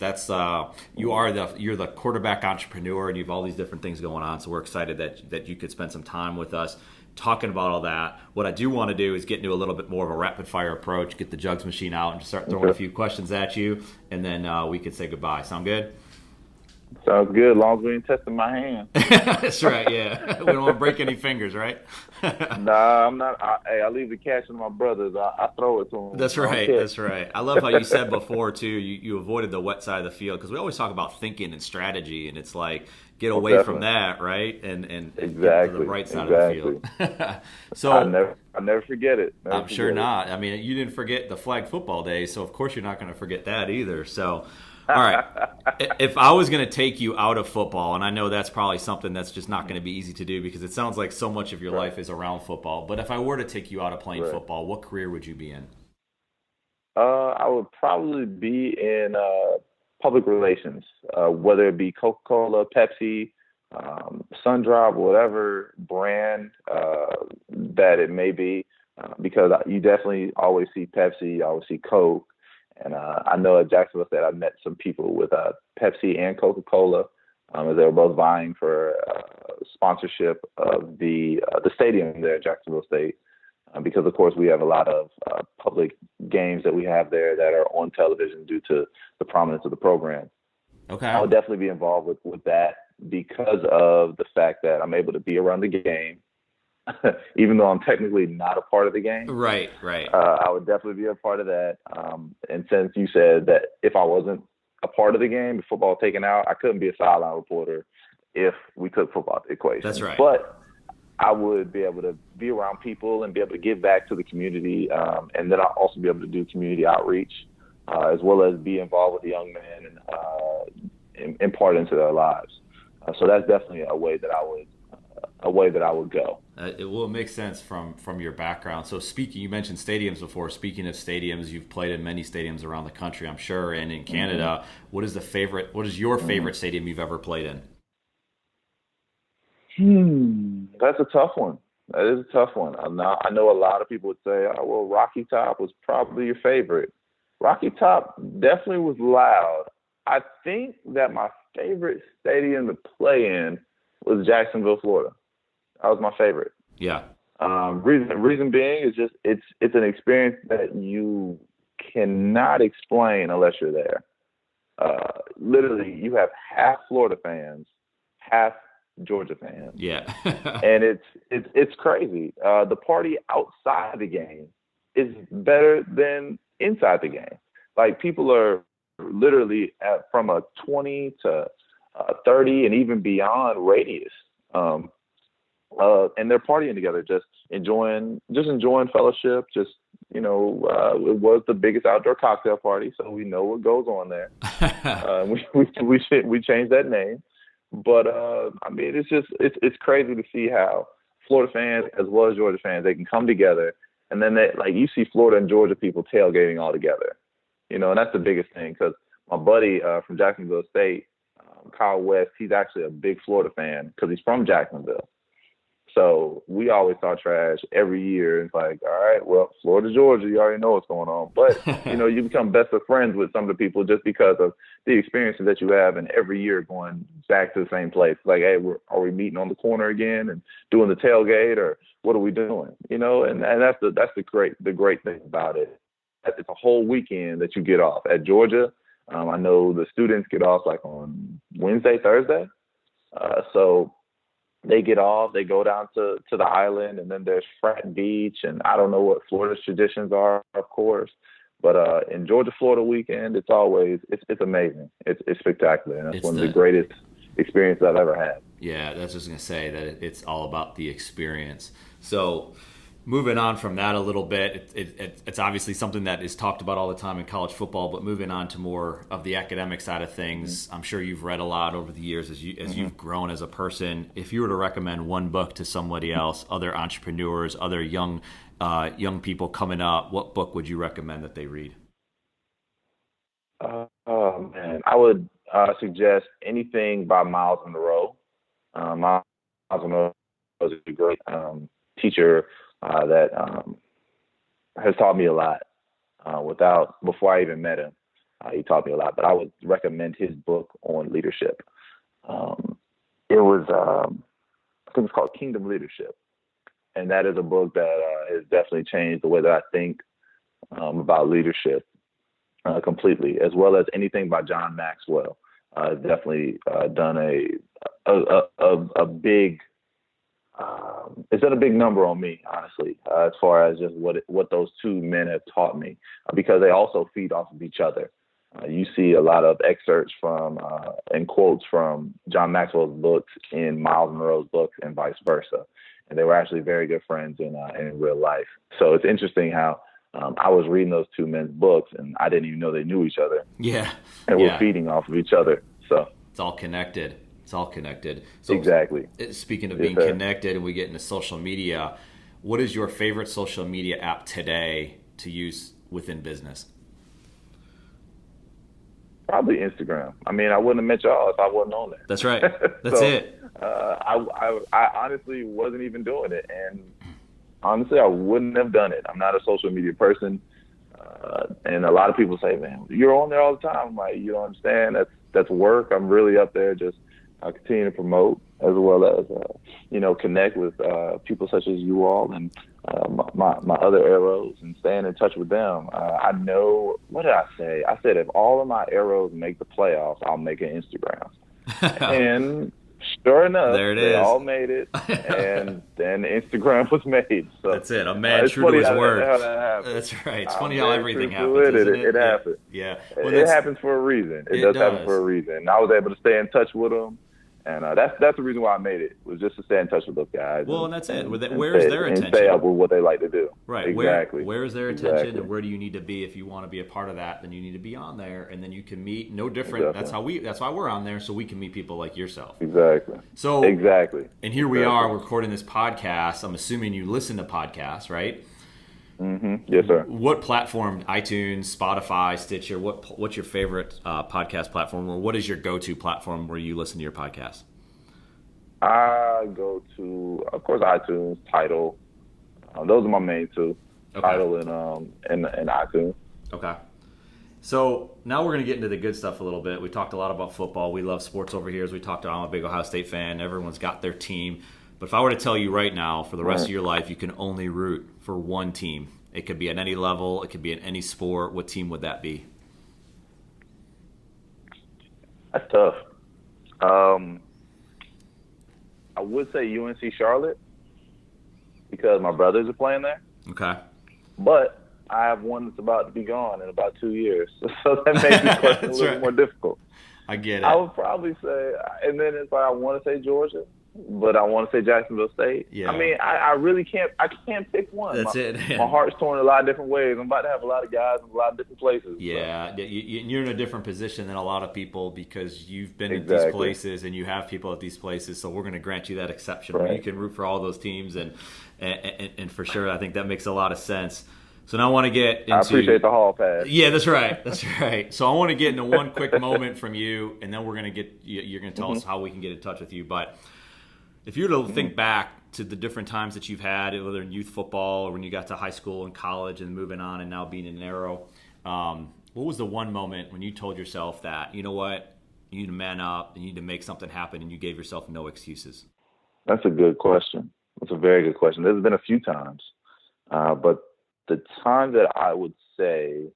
you're the quarterback entrepreneur, and you have all these different things going on. So we're excited that you could spend some time with us talking about all that. What I do want to do is get into a little bit more of a rapid fire approach, get the jugs machine out, and just start throwing a few questions at you, and then we could say goodbye. Sound good? Sounds good. As long as we ain't testing my hand. That's right. Yeah, we don't want to break any fingers, right? Nah, I'm not. Hey, I leave the cash to my brothers. I throw it to them. That's right. That's right. I love how you said before too. You avoided the wet side of the field because we always talk about thinking and strategy, and it's like get away from that, right? And exactly. get to the right side of the field. So I never forget it. I'm sure not. I mean, you didn't forget the flag football day, so of course you're not going to forget that either. So. All right. If I was going to take you out of football, and I know that's probably something that's just not going to be easy to do because it sounds like so much of your life is around football. But if I were to take you out of playing football, what career would you be in? I would probably be in public relations, whether it be Coca-Cola, Pepsi, Sundrop, whatever brand that it may be, because you definitely always see Pepsi, you always see Coke. And I know at Jacksonville State, I met some people with Pepsi and Coca-Cola, as they were both vying for sponsorship of the stadium there at Jacksonville State, because of course we have a lot of public games that we have there that are on television due to the prominence of the program. Okay, I would definitely be involved with that because of the fact that I'm able to be around the game. Even though I'm technically not a part of the game. Right. I would definitely be a part of that. And since you said that if I wasn't a part of the game, if football was taken out, I couldn't be a sideline reporter if we took football out the equation. That's right. But I would be able to be around people and be able to give back to the community. And then I'll also be able to do community outreach, as well as be involved with the young men and impart into their lives. So that's definitely a way that I would go. It will make sense from your background. So you mentioned stadiums before. Speaking of stadiums, you've played in many stadiums around the country, I'm sure, and in Canada. What is your favorite stadium you've ever played in? That's a tough one. That is a tough one. I know a lot of people would say, oh, well, Rocky Top was probably your favorite. Rocky Top definitely was loud. I think that my favorite stadium to play in was Jacksonville, Florida. That was my favorite. Yeah. Reason being is just it's an experience that you cannot explain unless you're there. Literally, you have half Florida fans, half Georgia fans. Yeah. And it's crazy. The party outside the game is better than inside the game. Like, people are literally from a 20 to 30 and even beyond radius. And they're partying together, just enjoying fellowship. It was the biggest outdoor cocktail party, so we know what goes on there. We changed that name, but I mean, it's crazy to see how Florida fans as well as Georgia fans, they can come together, and then you see Florida and Georgia people tailgating all together, and that's the biggest thing. Because my buddy from Jacksonville State, Kyle West, he's actually a big Florida fan because he's from Jacksonville. So we always talk trash every year. It's like, all right, well, Florida, Georgia, you already know what's going on. But, you become best of friends with some of the people just because of the experiences that you have, and every year going back to the same place. Like, hey, are we meeting on the corner again and doing the tailgate, or what are we doing? And that's the great thing about it. It's a whole weekend that you get off. At Georgia, I know the students get off like on Wednesday, Thursday. So they get off, they go down to the island, and then there's Frat Beach, and I don't know what Florida's traditions are, of course, but in Georgia, Florida weekend, it's amazing. It's spectacular, and it's one of the greatest experiences I've ever had. Yeah, that's just going to say that it's all about the experience. So moving on from that a little bit, it's obviously something that is talked about all the time in college football, but moving on to more of the academic side of things, I'm sure you've read a lot over the years as you've grown as a person. If you were to recommend one book to somebody else, other entrepreneurs, other young people coming up, what book would you recommend that they read? Oh, man. I would suggest anything by Miles Monroe. Miles Monroe was a great teacher that has taught me a lot. Before I even met him, he taught me a lot. But I would recommend his book on leadership. It was, I think it's called Kingdom Leadership, and that is a book that has definitely changed the way that I think about leadership completely, as well as anything by John Maxwell. definitely done a big. It's done a big number on me, honestly, as far as just what those two men have taught me, because they also feed off of each other. You see a lot of excerpts from and quotes from John Maxwell's books in Miles Monroe's books and vice versa. And they were actually very good friends in real life. So it's interesting how I was reading those two men's books and I didn't even know they knew each other. Yeah. And we're feeding off of each other. So it's all connected. It's all connected. So exactly. Speaking of being connected and we get into social media, what is your favorite social media app today to use within business? Probably Instagram. I mean, I wouldn't have met y'all if I wasn't on there. That's right. That's it. I honestly wasn't even doing it. And honestly, I wouldn't have done it. I'm not a social media person. And a lot of people say, man, you're on there all the time. I'm like, you don't understand. That's work. I'm really up there just continue to promote as well as, connect with people such as you all and my other arrows and staying in touch with them. I know, what did I say? I said, if all of my arrows make the playoffs, I'll make an Instagram. And sure enough, there it they is. All made it, and then Instagram was made. So that's it. A man true to his word. That's right. It's funny how everything happens. It happens. Yeah. Well, it happens for a reason. It does happen for a reason. I was able to stay in touch with them. And that's the reason why I made it, was just to stay in touch with those guys. Well, and that's it. Where's their attention? And stay up with what they like to do. Right. Exactly. Where is their attention, and where do you need to be? If you want to be a part of that, then you need to be on there, and then you can meet. No different. Exactly. That's why we're on there, so we can meet people like yourself. Exactly. So exactly. And here we are recording this podcast. I'm assuming you listen to podcasts, right? Mm-hmm. Yes, sir. What platform? iTunes, Spotify, Stitcher. What's your favorite podcast platform, or what is your go-to platform where you listen to your podcast? I go to, of course, iTunes, Tidal. Those are my main two. Okay. Tidal and iTunes. Okay. So now we're going to get into the good stuff a little bit. We talked a lot about football. We love sports over here. As we talked about, I'm a big Ohio State fan. Everyone's got their team. But if I were to tell you right now, for the rest of your life, you can only root for one team. It could be at any level. It could be in any sport. What team would that be? That's tough. I would say UNC Charlotte because my brothers are playing there. Okay. But I have one that's about to be gone in about 2 years. So that makes the question a little more difficult. I get it. I would probably say, and then it's like I want to say Georgia, but I want to say Jacksonville State. Yeah. I mean, I really can't. I can't pick one. That's it. My heart's torn in a lot of different ways. I'm about to have a lot of guys in a lot of different places. Yeah, so. You're in a different position than a lot of people because you've been at these places and you have people at these places. So we're going to grant you that exception where you can root for all those teams, and for sure, I think that makes a lot of sense. So now I want to get into. I appreciate the hall pass. Yeah, that's right. That's right. So I want to get into one quick moment from you, and then we're going to get. You're going to tell us how we can get in touch with you, but. If you were to think back to the different times that you've had, whether in youth football or when you got to high school and college and moving on and now being in Arrow, what was the one moment when you told yourself that, you know what, you need to man up, you need to make something happen, and you gave yourself no excuses? That's a good question. That's a very good question. There's been a few times, but the time that I would say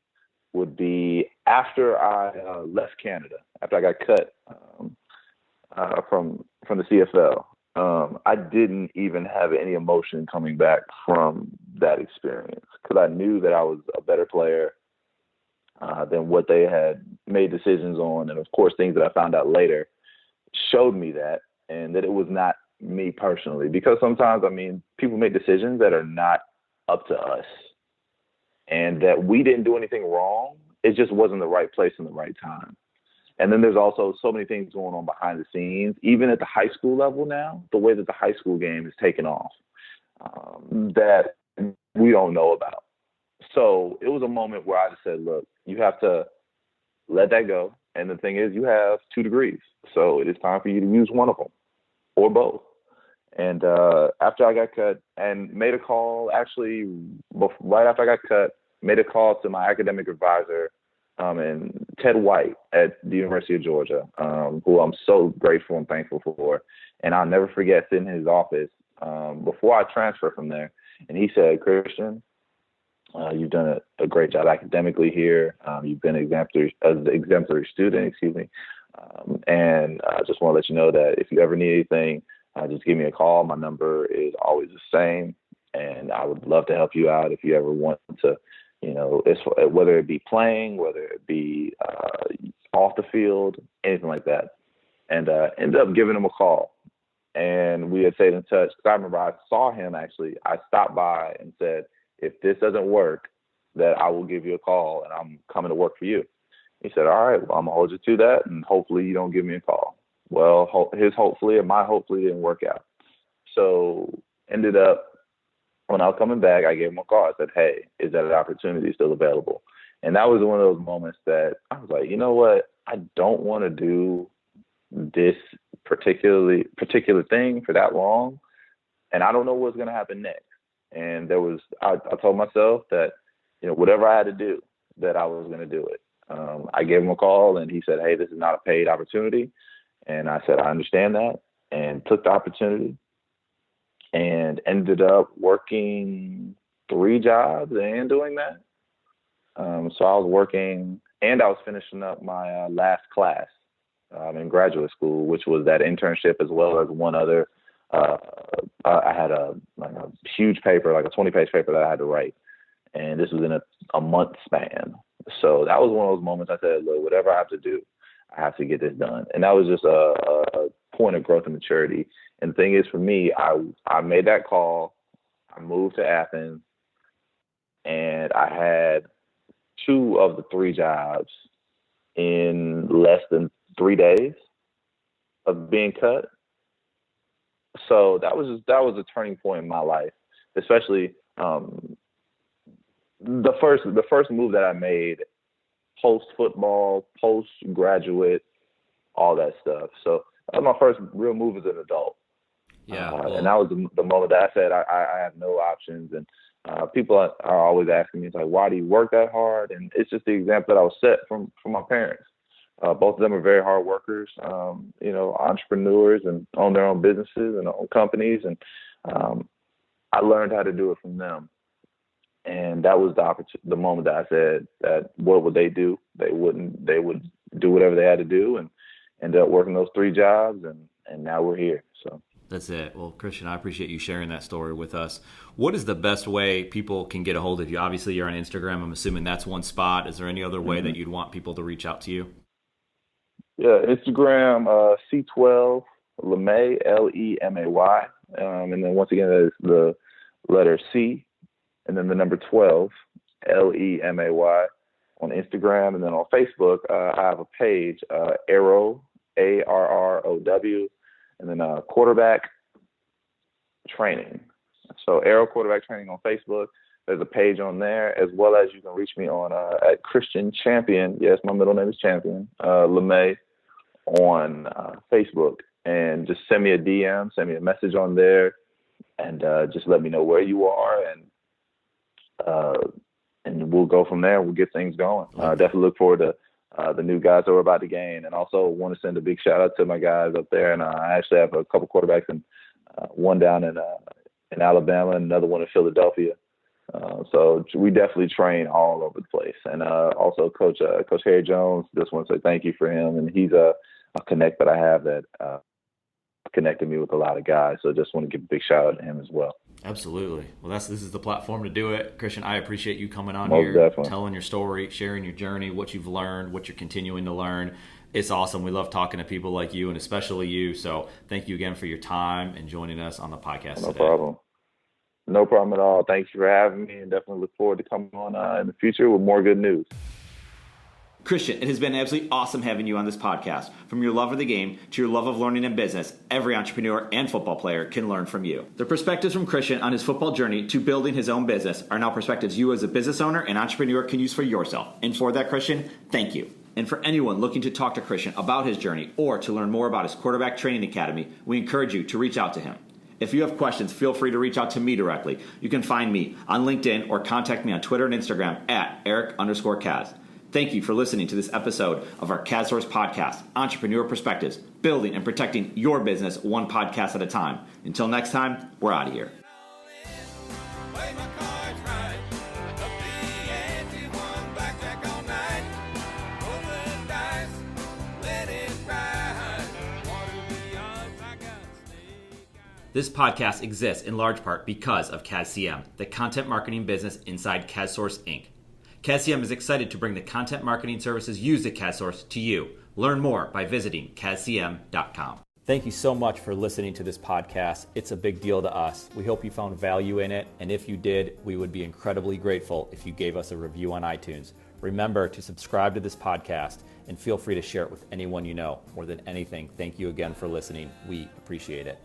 would be after I left Canada, after I got cut from the CFL. I didn't even have any emotion coming back from that experience because I knew that I was a better player than what they had made decisions on. And, of course, things that I found out later showed me that, and that it was not me personally. Because sometimes, I mean, people make decisions that are not up to us and that we didn't do anything wrong. It just wasn't the right place and the right time. And then there's also so many things going on behind the scenes, even at the high school level now, the way that the high school game is taken off, that we don't know about. So it was a moment where I just said, look, you have to let that go. And the thing is, you have 2 degrees. So it is time for you to use one of them or both. And after I got cut and made a call, actually, right after I got cut, made a call to my academic advisor, and Ted White at the University of Georgia, who I'm so grateful and thankful for. And I'll never forget sitting in his office before I transferred from there. And he said, Christian, you've done a great job academically here. You've been an exemplary student, And I just want to let you know that if you ever need anything, just give me a call. My number is always the same, and I would love to help you out if you ever want to, whether it be playing, whether it be off the field, anything like that. And ended up giving him a call, and we had stayed in touch. Because I remember I saw him actually. I stopped by and said, if this doesn't work, that I will give you a call, and I'm coming to work for you. He said, all right, well, I'm going to hold you to that, and hopefully you don't give me a call. Well, his hopefully and my hopefully didn't work out. So ended up, when I was coming back, I gave him a call. I said, hey, is that opportunity still available? And that was one of those moments that I was like, you know what? I don't want to do this particular thing for that long, and I don't know what's going to happen next. And I told myself that, whatever I had to do, that I was going to do it. I gave him a call, and he said, hey, this is not a paid opportunity. And I said, I understand that, and took the opportunity and ended up working 3 jobs and doing that. So I was working, and I was finishing up my last class in graduate school, which was that internship, as well as one other. I had a huge paper, like a 20-page paper that I had to write. And this was in a month span. So that was one of those moments I said, look, whatever I have to do, I have to get this done. And that was just a point of growth and maturity. And the thing is, for me, I made that call. I moved to Athens, and I had 2 of the 3 jobs in less than 3 days of being cut. So that was a turning point in my life, especially the first move that I made post football, post graduate, all that stuff. So that was my first real move as an adult. Yeah, and that was the moment that I said I have no options. And people are always asking me, it's like, why do you work that hard? And it's just the example that I was set from my parents. Both of them are very hard workers, entrepreneurs, and own their own businesses and own companies. And I learned how to do it from them. And that was the moment that I said that what would they do? They would do whatever they had to do, and ended up working those 3 jobs, and now we're here. So that's it. Well, Christian, I appreciate you sharing that story with us. What is the best way people can get a hold of you? Obviously, you're on Instagram. I'm assuming that's one spot. Is there any other way that you'd want people to reach out to you? Yeah, Instagram, C12 LeMay, LEMAY. And then once again, that is the letter C, and then the number 12, LEMAY, on Instagram. And then on Facebook, I have a page, Arrow, ARROW, and then quarterback training. So Arrow Quarterback Training on Facebook. There's a page on there, as well as you can reach me on at Christian Champion. Yes, my middle name is Champion, LeMay, on Facebook. And just send me a DM, send me a message on there, and just let me know where you are, and we'll go from there. We'll get things going. Definitely look forward to the new guys that we're about to gain, and also want to send a big shout out to my guys up there. And I actually have a couple quarterbacks, and one down in Alabama, and another one in Philadelphia. So we definitely train all over the place. And also Coach Harry Jones, just want to say thank you for him. And he's a connect that I have that connected me with a lot of guys. So just want to give a big shout out to him as well. Absolutely. Well, this is the platform to do it. Christian, I appreciate you coming on Most here, definitely. telling your story, sharing your journey, what you've learned, what you're continuing to learn. It's awesome. We love talking to people like you, and especially you. So thank you again for your time and joining us on the podcast No today. problem. No problem at all. Thanks for having me, and definitely look forward to coming on in the future with more good news. Christian, it has been absolutely awesome having you on this podcast. From your love of the game to your love of learning and business, every entrepreneur and football player can learn from you. The perspectives from Christian on his football journey to building his own business are now perspectives you as a business owner and entrepreneur can use for yourself. And for that, Christian, thank you. And for anyone looking to talk to Christian about his journey or to learn more about his quarterback training academy, we encourage you to reach out to him. If you have questions, feel free to reach out to me directly. You can find me on LinkedIn or contact me on Twitter and Instagram at Eric_Kaz. Thank you for listening to this episode of our CAZSource podcast, Entrepreneur Perspectives, building and protecting your business one podcast at a time. Until next time, we're out of here. Let it ride. This podcast exists in large part because of CASCM, the content marketing business inside CASSource Inc. CASCM is excited to bring the content marketing services used at CASSource to you. Learn more by visiting CASCM.com. Thank you so much for listening to this podcast. It's a big deal to us. We hope you found value in it, and if you did, we would be incredibly grateful if you gave us a review on iTunes. Remember to subscribe to this podcast and feel free to share it with anyone you know. More than anything, thank you again for listening. We appreciate it.